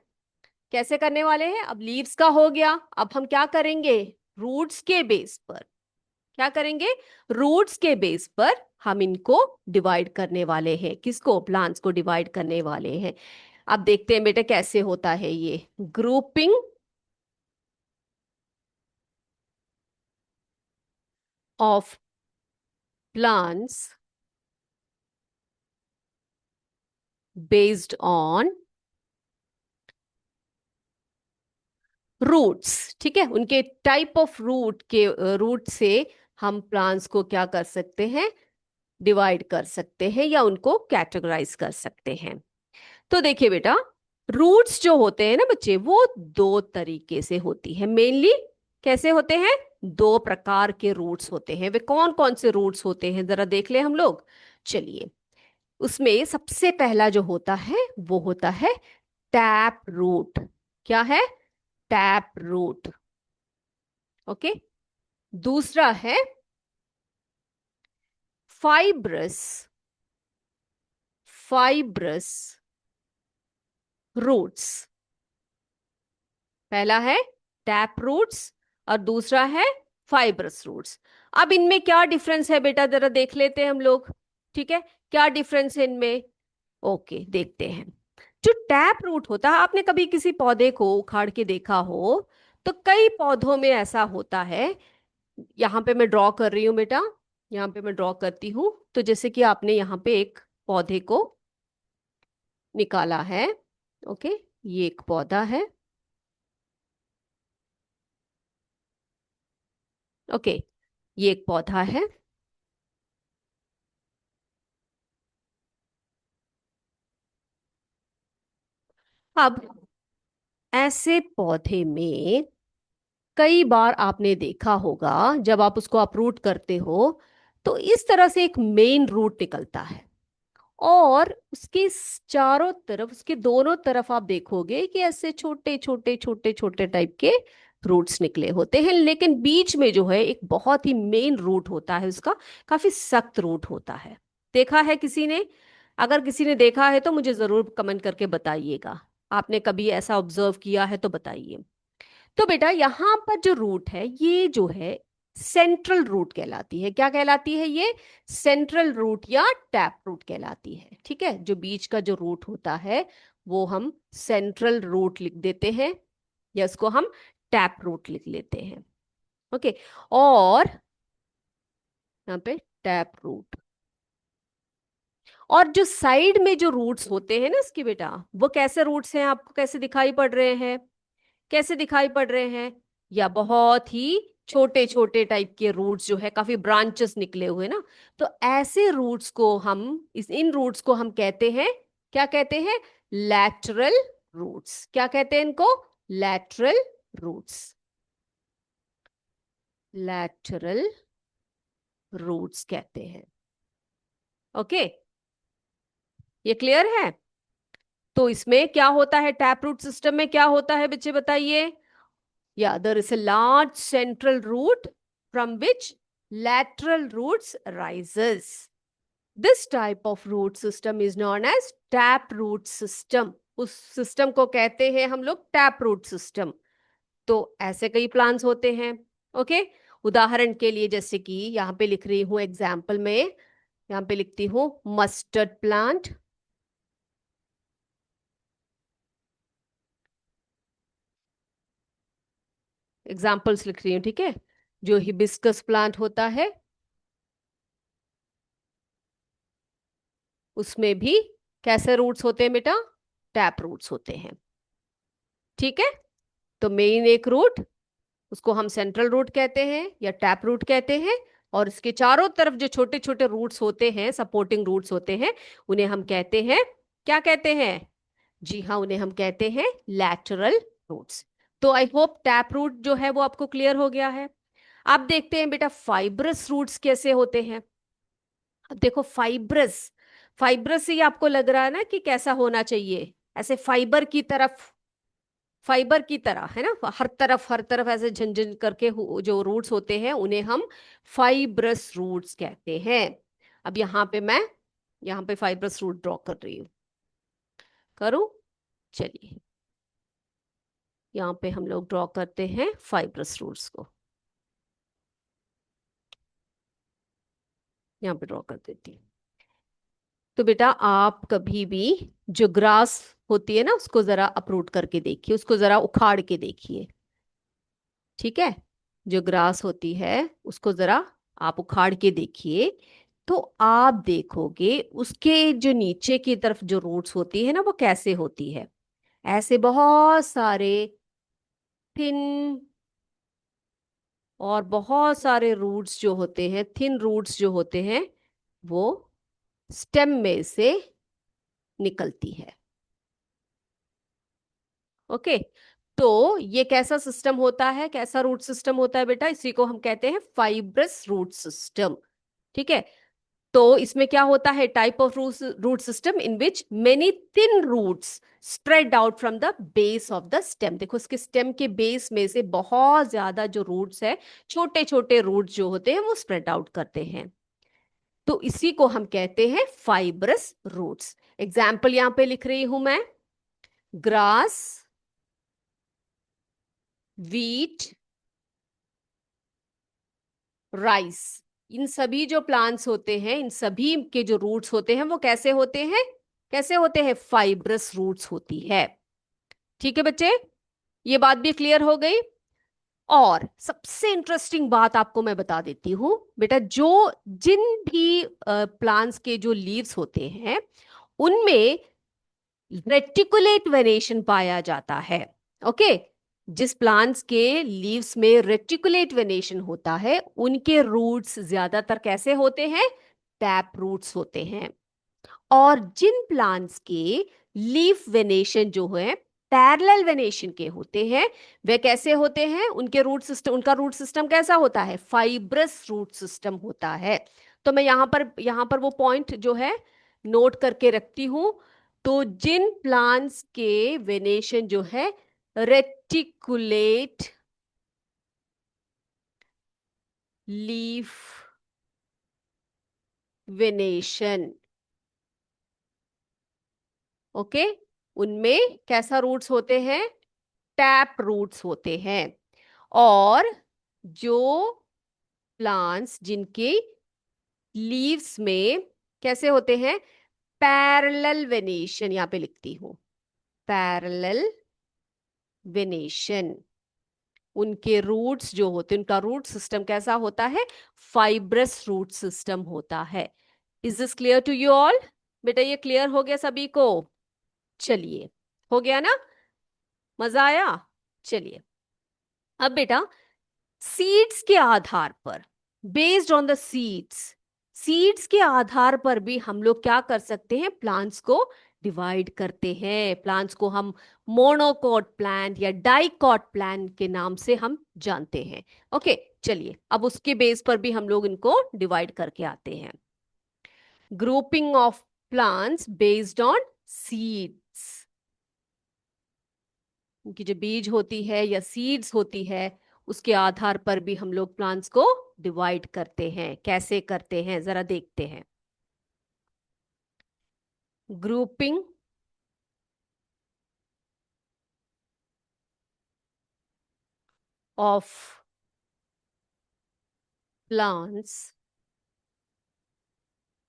Speaker 1: कैसे करने वाले हैं? अब लीव्स का हो गया, अब हम क्या करेंगे? रूट्स के बेस पर। क्या करेंगे? रूट्स के बेस पर हम इनको डिवाइड करने वाले हैं। किसको? प्लांट्स को डिवाइड करने वाले हैं। अब देखते हैं बेटा कैसे होता है ये grouping of plants based on roots. ठीक है, उनके टाइप ऑफ रूट के रूट से हम प्लांट्स को क्या कर सकते हैं? डिवाइड कर सकते हैं या उनको कैटेगराइज कर सकते हैं। तो देखिए बेटा, रूट्स जो होते हैं ना बच्चे, वो दो तरीके से होती है मेनली। कैसे होते हैं? दो प्रकार के रूट्स होते हैं। वे कौन कौन से रूट्स होते हैं जरा देख ले हम लोग। चलिए, उसमें सबसे पहला जो होता है वो होता है टैप रूट। क्या है? Tap root. ओके। दूसरा है फाइब्रस, फाइब्रस रूट्स। पहला है टैप रूट्स और दूसरा है फाइब्रस रूट्स। अब इनमें क्या डिफरेंस है बेटा, जरा देख लेते हैं हम लोग। ठीक है, क्या डिफरेंस है इनमें? ओके, देखते हैं। जो टैप रूट होता है, आपने कभी किसी पौधे को उखाड़ के देखा हो तो कई पौधों में ऐसा होता है। यहाँ पे मैं ड्रॉ कर रही हूँ बेटा, यहाँ पे मैं ड्रॉ करती हूँ। तो जैसे कि आपने यहाँ पे एक पौधे को निकाला है। ओके, ये एक पौधा है। ओके, ये एक पौधा है। अब ऐसे पौधे में कई बार आपने देखा होगा, जब आप उसको अपरूट करते हो तो इस तरह से एक मेन रूट निकलता है, और उसके चारों तरफ, उसके दोनों तरफ आप देखोगे कि ऐसे छोटे छोटे छोटे छोटे टाइप के रूट्स निकले होते हैं, लेकिन बीच में जो है एक बहुत ही मेन रूट होता है उसका, काफी सख्त रूट होता है। देखा है किसी ने? अगर किसी ने देखा है तो मुझे जरूर कमेंट करके बताइएगा। आपने कभी ऐसा ऑब्जर्व किया है तो बताइए। तो बेटा यहाँ पर जो रूट है, ये जो है सेंट्रल रूट कहलाती है। क्या कहलाती है ये? सेंट्रल रूट या टैप रूट कहलाती है। ठीक है, जो बीच का जो रूट होता है वो हम सेंट्रल रूट लिख देते हैं, या इसको हम टैप रूट लिख लेते हैं। ओके, और यहाँ पे टैप रूट। और जो साइड में जो रूट्स होते हैं ना इसके बेटा, वो कैसे रूट्स हैं, आपको कैसे दिखाई पड़ रहे हैं? कैसे दिखाई पड़ रहे हैं? या बहुत ही छोटे छोटे टाइप के रूट्स जो है, काफी ब्रांचेस निकले हुए ना। तो ऐसे रूट्स को हम, इन रूट्स को हम कहते हैं, क्या कहते हैं? Lateral roots. क्या कहते हैं इनको? Lateral roots. लैटरल रूट्स कहते हैं। ओके, ये क्लियर है? तो इसमें क्या होता है, टैप रूट सिस्टम में क्या होता है बच्चे बताइए? Yeah, there is a large central root from which lateral roots arises. This type of root system is known as tap root system. उस सिस्टम को कहते हैं हम लोग टैप रूट सिस्टम। तो ऐसे कई प्लांट्स होते हैं। ओके, उदाहरण के लिए जैसे कि यहाँ पे लिख रही हूँ एग्जाम्पल में, यहाँ पे लिखती हूँ मस्टर्ड प्लांट, एग्जाम्पल्स लिख रही हूँ। ठीक है, जो हिबिस्कस प्लांट होता है उसमें भी कैसे रूट्स होते हैं बेटा? टैप रूट्स होते हैं। ठीक है, तो मेन एक रूट, उसको हम सेंट्रल रूट कहते हैं या टैप रूट कहते हैं, और इसके चारों तरफ जो छोटे छोटे रूट्स होते हैं, सपोर्टिंग रूट्स होते हैं, उन्हें हम कहते हैं, क्या कहते हैं? जी हाँ, उन्हें हम कहते हैं लैटरल रूट्स। तो आई होप टैप रूट जो है वो आपको क्लियर हो गया है। अब देखते हैं बेटा फाइब्रस रूट्स कैसे होते हैं। अब देखो फाइब्रस, फाइब्रस से ही आपको लग रहा है ना कि कैसा होना चाहिए, ऐसे फाइबर की तरफ, फाइबर की तरह है ना, हर तरफ ऐसे झंझन करके जो रूट्स होते हैं उन्हें हम फाइब्रस रूट्स कहते हैं। अब यहाँ पे मैं, यहाँ पे फाइब्रस रूट ड्रॉ कर रही हूँ, करूँ? चलिए, यहाँ पे हम लोग ड्रॉ करते हैं फाइब्रस रूट्स को, यहाँ पे ड्रॉ कर देती हूँ। तो बेटा आप कभी भी जो ग्रास होती है ना उसको जरा अपरूट करके देखिए, उसको जरा उखाड़ के देखिए। ठीक है, जो ग्रास होती है उसको जरा आप उखाड़ के देखिए, तो आप देखोगे उसके जो नीचे की तरफ जो रूट्स होती है ना वो कैसे होती है। ऐसे बहुत सारे थिन, और बहुत सारे रूट्स जो होते हैं, थिन रूट्स जो होते हैं, वो स्टेम में से निकलती है। ओके, तो ये कैसा सिस्टम होता है, कैसा रूट सिस्टम होता है बेटा? इसी को हम कहते हैं फाइब्रस रूट सिस्टम। ठीक है, तो इसमें क्या होता है, type of root system in which many thin roots spread out from the base of the stem. देखो इसके स्टेम के बेस में से बहुत ज्यादा जो रूट्स है, छोटे छोटे रूट्स जो होते हैं वो स्प्रेड आउट करते हैं। तो इसी को हम कहते हैं फाइब्रस रूट्स। एग्जाम्पल यहां पे लिख रही हूं मैं, ग्रास, वीट, राइस, इन सभी जो प्लांट्स होते हैं, इन सभी के जो रूट्स होते हैं वो कैसे होते हैं? कैसे होते हैं? फाइब्रस रूट्स होती है। ठीक है बच्चे, ये बात भी क्लियर हो गई। और सबसे इंटरेस्टिंग बात आपको मैं बता देती हूं बेटा, जो जिन भी प्लांट्स के जो लीव्स होते हैं उनमें रेटिकुलेट वेनेशन पाया जाता है। ओके, जिस प्लांट्स के लीव्स में रेटिकुलेट वेनेशन होता है उनके रूट्स ज्यादातर कैसे होते हैं? टैप रूट्स होते हैं। और जिन प्लांट्स के लीफ वेनेशन जो है पैरेलल वेनेशन के होते हैं, वे कैसे होते हैं? उनके रूट सिस्टम, उनका रूट सिस्टम कैसा होता है? फाइब्रस रूट सिस्टम होता है। तो मैं यहाँ पर वो पॉइंट जो है नोट करके रखती हूं। तो जिन प्लांट्स के वेनेशन जो है रेटिकुलेट लीफ वेनेशन, ओके, उनमें कैसा रूट्स होते हैं? टैप रूट्स होते हैं। और जो प्लांट्स जिनके लीव्स में कैसे होते हैं, पैरेलल वेनेशन, यहां पे लिखती हूं पैरेलल वेनेशन। उनके रूट्स जो होते हैं, उनका रूट सिस्टम कैसा होता है, फाइब्रस रूट सिस्टम होता है। Is this clear to you all? बेटा ये क्लियर हो गया सभी को? चलिए, हो गया ना, मजा आया? चलिए, अब बेटा सीड्स के आधार पर, based on the seeds, seeds के आधार पर भी हम लोग क्या कर सकते हैं, प्लांट्स को डिवाइड करते हैं। प्लांट्स को हम मोनोकॉट प्लांट या डाइकॉट प्लांट के नाम से हम जानते हैं। ओके, चलिए अब उसके बेस पर भी हम लोग इनको डिवाइड करके आते हैं। Grouping of plants based on seeds, उनकी जो बीज होती है या सीड्स होती है उसके आधार पर भी हम लोग प्लांट्स को डिवाइड करते हैं। कैसे करते हैं जरा देखते हैं। Grouping of plants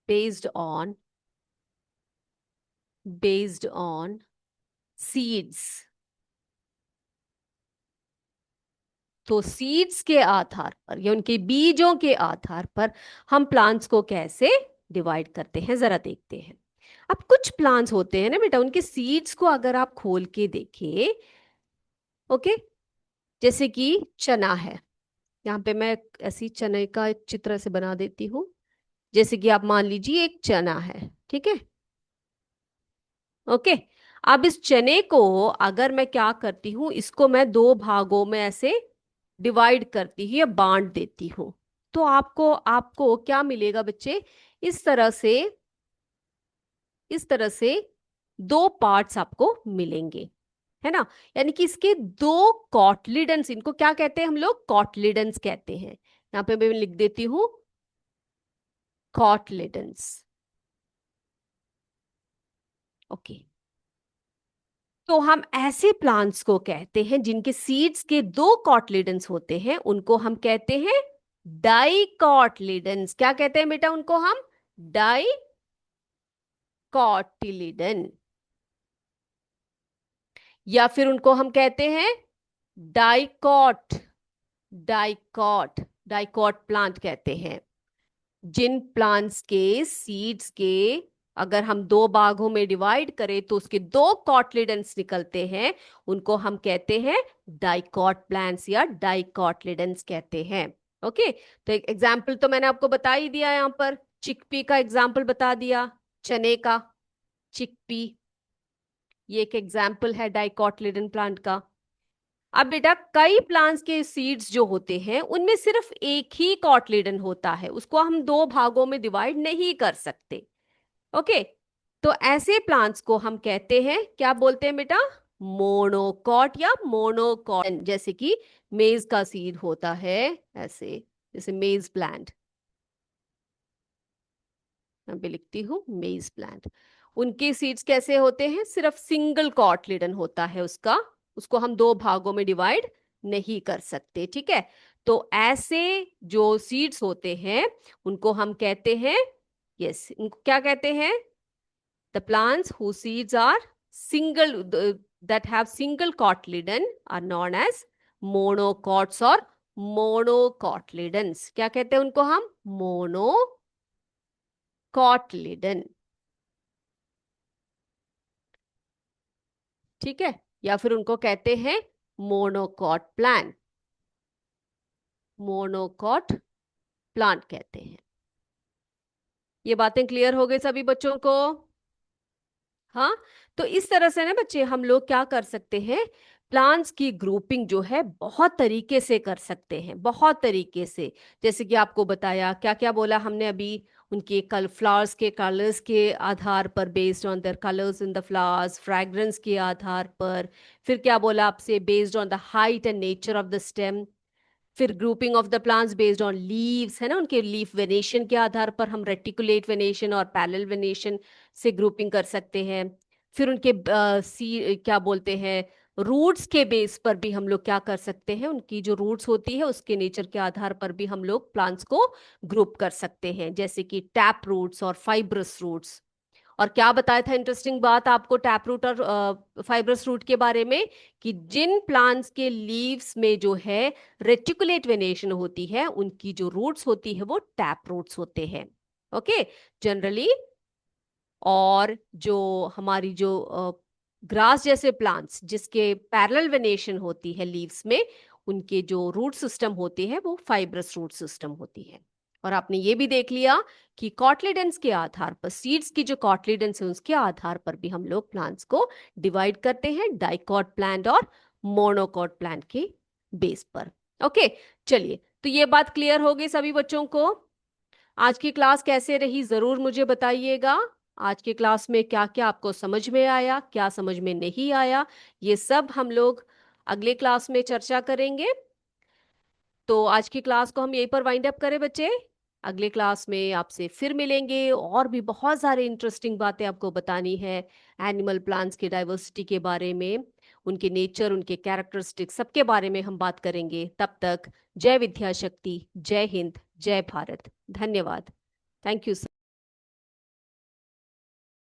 Speaker 1: based on seeds. तो सीड्स के आधार पर या उनके बीजों के आधार पर हम प्लांट्स को कैसे डिवाइड करते हैं जरा देखते हैं। अब कुछ प्लांट्स होते हैं ना बेटा, उनके सीड्स को अगर आप खोल के देखें, ओके, जैसे कि चना है, यहाँ पे मैं ऐसी चने का एक चित्र से बना देती हूँ। जैसे कि आप मान लीजिए एक चना है, ठीक है, ओके। अब इस चने को अगर मैं क्या करती हूँ, इसको मैं दो भागों में ऐसे डिवाइड करती हूँ या बांट देती हूँ, तो आपको आपको क्या मिलेगा बच्चे, इस तरह से, इस तरह से दो पार्ट्स आपको मिलेंगे, है ना। यानी कि इसके दो कॉटलिडन्स, इनको क्या कहते हैं हम लोग, कॉटलिडन्स कहते हैं। यहाँ पे मैं लिख देती हूँ कॉटलिडन्स, ओके। तो हम ऐसे प्लांट्स को कहते हैं जिनके सीड्स के दो कॉटलिडन्स होते हैं, उनको हम कहते हैं डाइकॉटलिडन्स। क्या कहते हैं बेटा उनको हम, डाइकॉटिलिडन, या फिर उनको हम कहते हैं डाइकॉट, डाइकॉट, डाइकॉट प्लांट कहते हैं। जिन प्लांट्स के सीड्स के अगर हम दो भागों में डिवाइड करें तो उसके दो कॉटलिडन्स निकलते हैं, उनको हम कहते हैं डाइकॉट प्लांट्स या डाइकॉटलिडन्स कहते हैं। ओके, तो एक एग्जाम्पल तो मैंने आपको बता ही दिया, यहाँ पर चिकपी का एग्जाम्पल बता दिया, चने का, चिकपी, ये एक एग्जाम्पल है डाइकॉटलिडन प्लांट का। अब बेटा कई प्लांट्स के सीड्स जो होते हैं उनमें सिर्फ एक ही कॉटलिडन होता है, उसको हम दो भागों में डिवाइड नहीं कर सकते। ओके, तो ऐसे प्लांट्स को हम कहते हैं, क्या बोलते हैं बेटा, मोनोकॉट या मोनोकॉट। जैसे कि मेज का सीड होता है ऐसे, जैसे मेज प्लांट, यहाँ पे लिखती हूँ मेज प्लांट, उनके सीड्स कैसे होते हैं, सिर्फ सिंगल कॉटलिडन होता है उसका, उसको हम दो भागों में डिवाइड नहीं कर सकते, ठीक है। तो ऐसे जो सीड्स होते हैं उनको हम कहते हैं, यस, उनको क्या कहते हैं, the plants who seeds are single, that have single cotyledon are known as monocots और monocotyledons। क्या कहते हैं उनको हम, monocotyledon, ठीक है, या फिर उनको कहते हैं मोनोकॉट प्लांट, मोनोकॉट प्लांट कहते हैं। ये बातें क्लियर हो गई सभी बच्चों को? हाँ, तो इस तरह से ना बच्चे हम लोग क्या कर सकते हैं, प्लांट्स की ग्रुपिंग जो है बहुत तरीके से कर सकते हैं, बहुत तरीके से। जैसे कि आपको बताया, क्या क्या बोला हमने अभी, उनके कल फ्लावर्स के कलर्स के आधार पर, based on their colours in the flowers, fragrance के आधार पर, फिर क्या बोला आपसे, based on the height and nature of the stem, फिर grouping of the plants based on leaves, है ना, उनके लीफ वेनेशन के आधार पर हम रेटिकुलेट वेनेशन और पैरेलल वेनेशन से ग्रुपिंग कर सकते हैं। फिर उनके सी क्या बोलते हैं, रूट्स के बेस पर भी हम लोग क्या कर सकते हैं, उनकी जो रूट्स होती है उसके नेचर के आधार पर भी हम लोग प्लांट्स को ग्रुप कर सकते हैं, जैसे कि टैप रूट्स और फाइब्रस रूट्स। और क्या बताया था इंटरेस्टिंग बात आपको टैप रूट और फाइब्रस रूट के बारे में, कि जिन प्लांट्स के लीव्स में जो है रेटिकुलेट वेनेशन होती है, उनकी जो रूट्स होती है वो टैप रूट्स होते हैं। Okay, generally. और जो हमारी जो ग्रास जैसे प्लांट्स जिसके पैरेलल वेनेशन होती है लीव्स में, उनके जो रूट सिस्टम होती है वो फाइब्रस रूट सिस्टम होती है। और आपने ये भी देख लिया कि कॉटलिडेंस के आधार पर, सीड्स की जो कॉटलिडेंस है उसके आधार पर भी हम लोग प्लांट्स को डिवाइड करते हैं, डाइकॉट प्लांट और मोनोकॉट प्लांट के बेस पर। ओके, चलिए, तो ये बात क्लियर हो गई सभी बच्चों को। आज की क्लास कैसे रही जरूर मुझे बताइएगा। आज की क्लास में क्या क्या आपको समझ में आया, क्या समझ में नहीं आया, ये सब हम लोग अगले क्लास में चर्चा करेंगे। तो आज की क्लास को हम यहीं पर वाइंड अप करें बच्चे। अगले क्लास में आपसे फिर मिलेंगे, और भी बहुत सारे इंटरेस्टिंग बातें आपको बतानी है एनिमल प्लांट्स के डाइवर्सिटी के बारे में, उनके नेचर, उनके कैरेक्टरिस्टिक्स, सबके बारे में हम बात करेंगे। तब तक जय विद्याशक्ति, जय हिंद, जय भारत। धन्यवाद। Thank you.